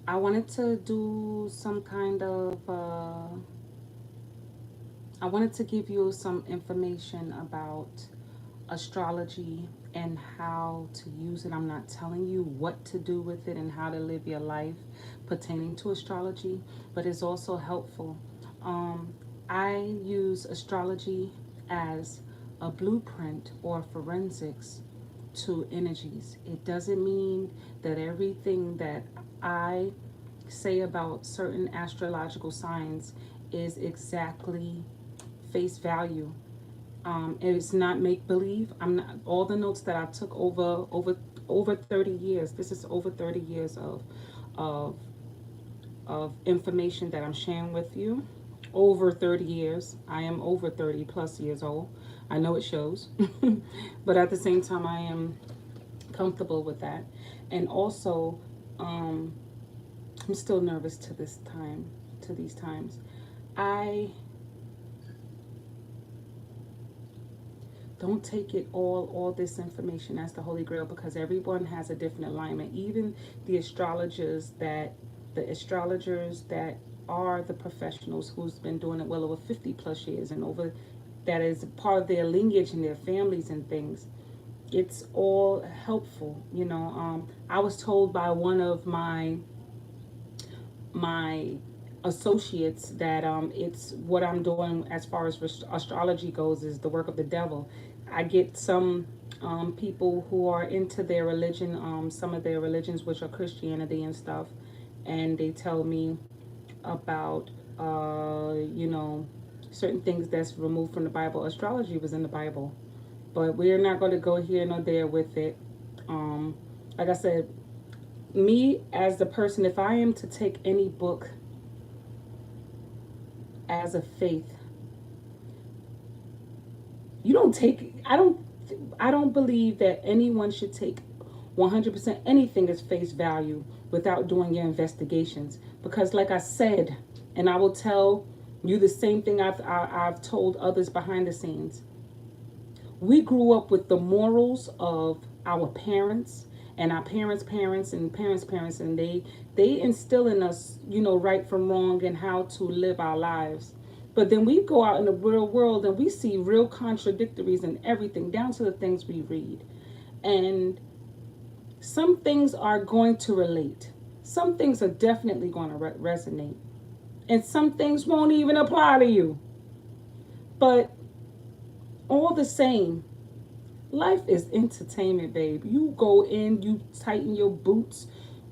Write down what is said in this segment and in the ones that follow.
I wanted to do some kind of, I wanted to give you some information about astrology and how to use it. I'm not telling you what to do with it and how to live your life pertaining to astrology, but it's also helpful. Um, I use astrology as a blueprint or forensics to energies. It doesn't mean that everything that I say about certain astrological signs is exactly face value. It's not make believe. I'm not all the notes that I took over 30 years. This is over 30 years of of information that I'm sharing with you. Over 30 years. I am over 30 plus years old. I know it shows. But at the same time I am comfortable with that. And also um I'm still nervous to this time, to these times. I don't take it all this information as the holy grail, because everyone has a different alignment. Even the astrologers that the astrologers that are the professionals who's been doing it well over 50 plus years and over, that is part of their lineage and their families and things, it's all helpful. I was told by one of my associates that it's what I'm doing as far as astrology goes is the work of the devil. I get some people who are into their religion, some of their religions, which are Christianity and stuff, and they tell me about, certain things that's removed from the Bible. Astrology was in the Bible, but we're not going to go here nor there with it. Um, like I said, me as the person, if I am to take any book as a faith, you don't take I don't believe that anyone should take 100% anything as face value without doing your investigations, because like I said, and I will tell you the same thing I've told others behind the scenes. We grew up with the morals of our parents and our parents' parents and parents' parents, and they instill in us, right from wrong and how to live our lives. But then we go out in the real world and we see real contradictories in everything, down to the things we read. And some things are going to relate. Some things are definitely going to resonate. And some things won't even apply to you. But all the same, life is entertainment, babe. You go in, you tighten your boots,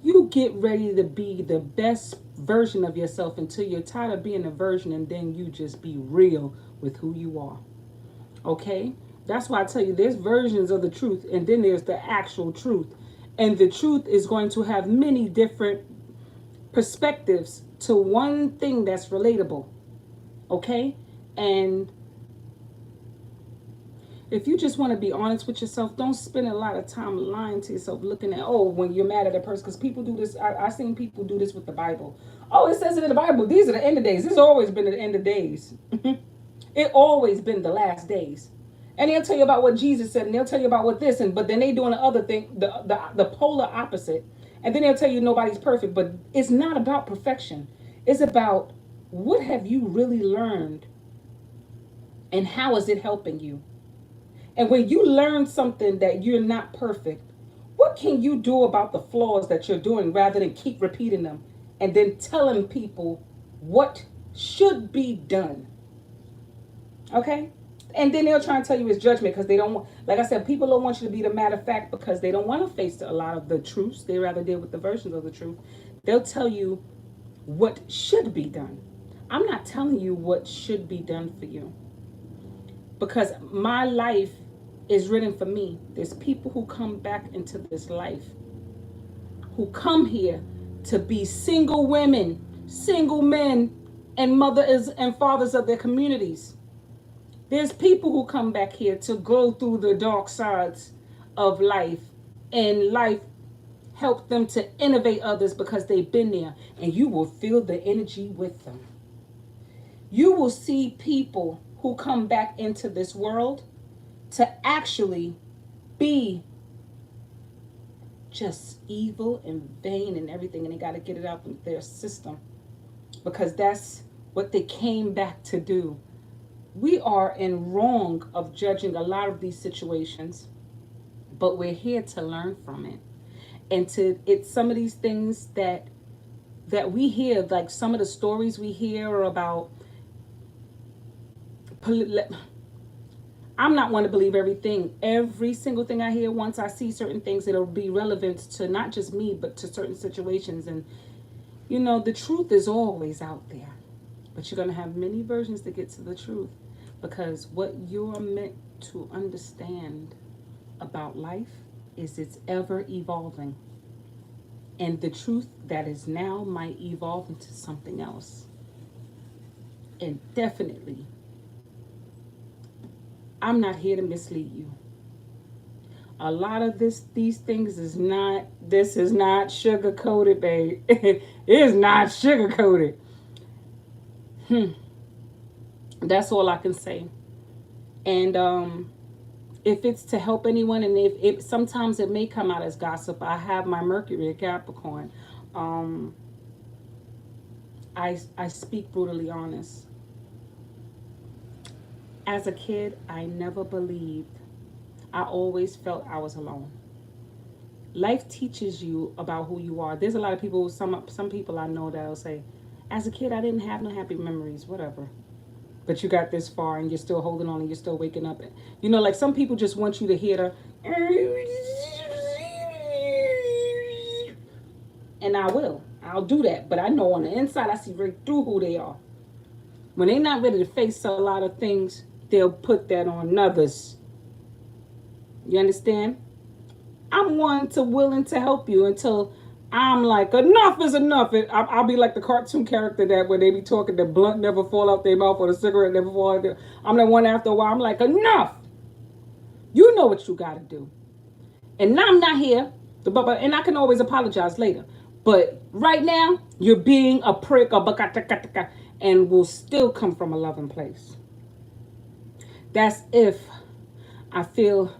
you get ready to be the best version of yourself until you're tired of being a version, and then you just be real with who you are. Okay? That's why I tell you there's versions of the truth, and then there's the actual truth. And the truth is going to have many different perspectives to one thing that's relatable. Okay? And if you just want to be honest with yourself, don't spend a lot of time lying to yourself, looking at, oh, when you're mad at a person, because people do this. I've seen people do this with the Bible. Oh, it says it in the Bible. These are the end of days. This has always been the end of days. It always been the last days. And they'll tell you about what Jesus said, and they'll tell you about what this, and but then they doing the other thing, the polar opposite. And then they'll tell you nobody's perfect, but it's not about perfection. It's about what have you really learned, and how is it helping you? And when you learn something that you're not perfect, what can you do about the flaws that you're doing rather than keep repeating them and then telling people what should be done? Okay? And then they'll try and tell you it's judgment because they don't want, like I said, people don't want you to be the matter of fact because they don't want to face a lot of the truths. They rather deal with the versions of the truth. They'll tell you what should be done. I'm not telling you what should be done for you, because my life is written for me. There's people who come back into this life who come here to be single women, single men, and mothers and fathers of their communities. There's people who come back here to go through the dark sides of life, and life help them to innovate others because they've been there, and you will feel the energy with them. You will see people who come back into this world to actually be just evil and vain and everything, and they got to get it out of their system because that's what they came back to do. We are in wrong of judging a lot of these situations, but we're here to learn from it. And to it's some of these things that we hear, like some of the stories we hear are about. I'm not one to believe every single thing I hear. Once I see certain things, it'll be relevant to not just me, but to certain situations. And the truth is always out there, but you're gonna have many versions to get to the truth, because what you're meant to understand about life is it's ever evolving, and the truth that is now might evolve into something else. And definitely, I'm not here to mislead you. A lot of these things this is not sugar coated, babe. It is not sugar coated. That's all I can say. And if it's to help anyone, and if sometimes it may come out as gossip. I have my Mercury in Capricorn. Um, I speak brutally honest. As a kid, I never believed. I always felt I was alone. Life teaches you about who you are. There's a lot of people, some people I know that'll say, as a kid, I didn't have no happy memories, whatever. But you got this far and you're still holding on and you're still waking up. Like some people just want you to hear the, and I will. I'll do that. But I know on the inside, I see right through who they are. When they're not ready to face a lot of things, they'll put that on others. You understand? I'm one to willing to help you until I'm like, enough is enough. I'll be like the cartoon character that when they be talking, the blunt never fall out their mouth or the cigarette never fall out their. I'm the one after a while. I'm like, enough. You know what you got to do. And now I'm not here, and I can always apologize later. But right now, you're being a prick, and will still come from a loving place. That's if I feel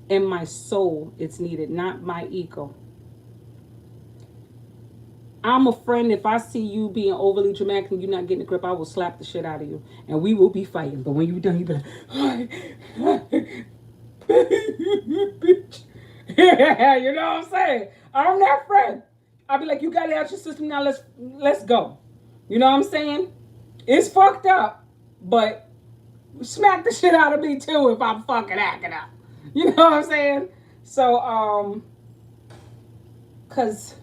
in my soul it's needed, not my ego. I'm a friend. If I see you being overly dramatic and you're not getting a grip, I will slap the shit out of you, and we will be fighting. But when you're done, you be like, bitch. Yeah, you know what I'm saying? I'm that friend. I'll be like, you got it out your system now. Let's go. You know what I'm saying? It's fucked up, but smack the shit out of me too if I'm fucking acting up. You know what I'm saying? So, cause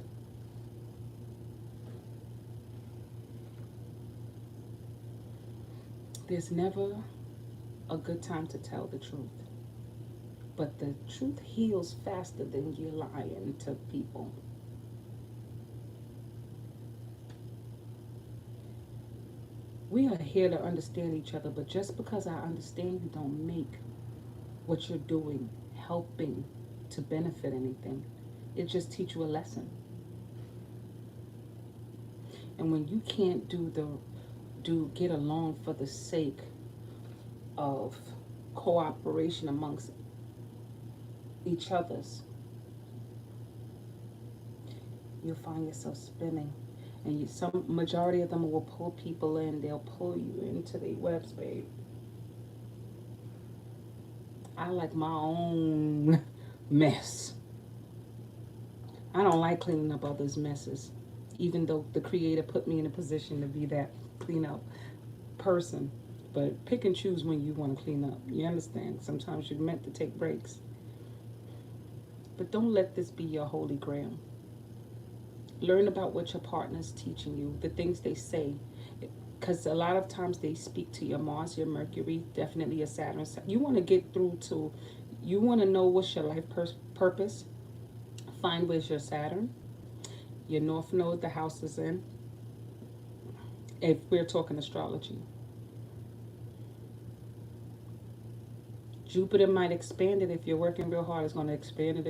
there's never a good time to tell the truth. But the truth heals faster than you lying to people. We are here to understand each other, but just because I understand you don't make what you're doing helping to benefit anything. It just teach you a lesson. And when you can't get along for the sake of cooperation amongst each other's, you'll find yourself spinning. And some majority of them will pull people in. They'll pull you into their webs, babe. I like my own mess. I don't like cleaning up others' messes, even though the Creator put me in a position to be that clean up person. But pick and choose when you want to clean up. You understand? Sometimes you're meant to take breaks. But don't let this be your holy grail. Learn about what your partner's teaching you, the things they say. Because a lot of times they speak to your Mars, your Mercury, definitely your Saturn. You want to get through to, you want to know what's your life purpose. Find where's your Saturn, your North Node, the house is in. If we're talking astrology. Jupiter might expand it if you're working real hard. It's going to expand it,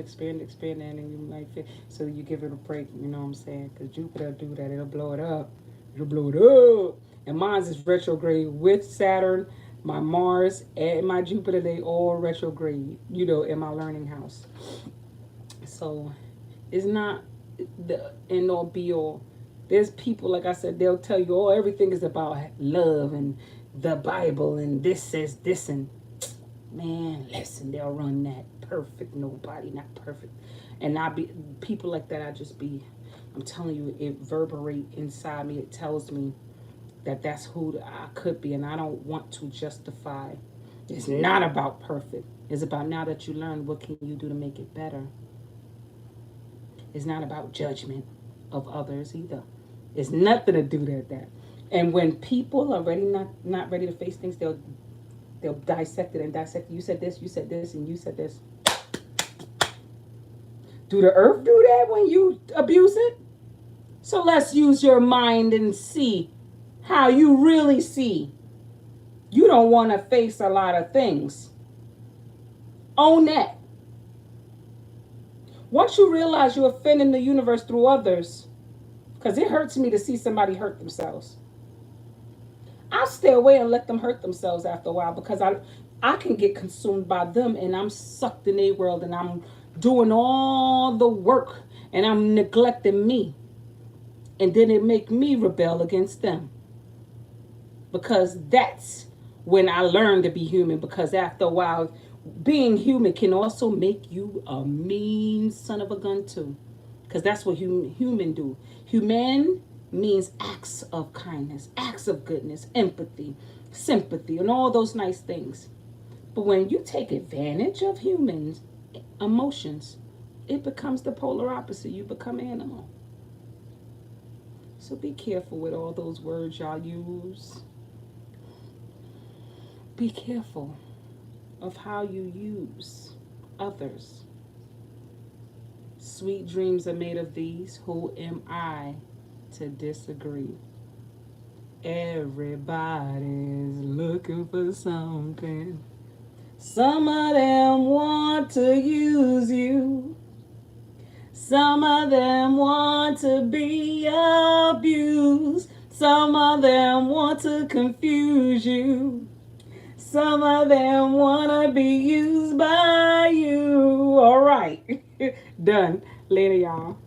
and you might fit. So you give it a break. You know what I'm saying? Because Jupiter will do that. It'll blow it up. It'll blow it up. And mine is retrograde with Saturn. My Mars and my Jupiter, they all retrograde. In my learning house. So is not the end all be all. There's people, like I said, they'll tell you, oh, everything is about love and the Bible and this says this, and man, listen, they'll run that perfect. Nobody, not perfect. And I be people like that. I just be, I'm telling you, it reverberate inside me. It tells me that that's who I could be, and I don't want to justify. It's not about perfect. It's about now that you learn, what can you do to make it better. It's not about judgment of others either. It's nothing to do that. And when people are ready, not ready to face things, they'll dissect it and dissect it. You said this, and you said this. Do the earth do that when you abuse it? So let's use your mind and see how you really see. You don't want to face a lot of things. Own that. Once you realize you're offending the universe through others, because it hurts me to see somebody hurt themselves. I'll stay away and let them hurt themselves after a while, because I can get consumed by them and I'm sucked in their world and I'm doing all the work and I'm neglecting me. And then it make me rebel against them. Because that's when I learned to be human, because after a while, being human can also make you a mean son of a gun too. Because that's what human do. Human means acts of kindness, acts of goodness, empathy, sympathy, and all those nice things. But when you take advantage of humans' emotions, it becomes the polar opposite. You become animal. So be careful with all those words y'all use. Be careful of how you use others. Sweet dreams are made of these. Who am I to disagree? Everybody's looking for something. Some of them want to use you. Some of them want to be abused. Some of them want to confuse you. Some of them want to be used by you. All right. Done. Later, y'all.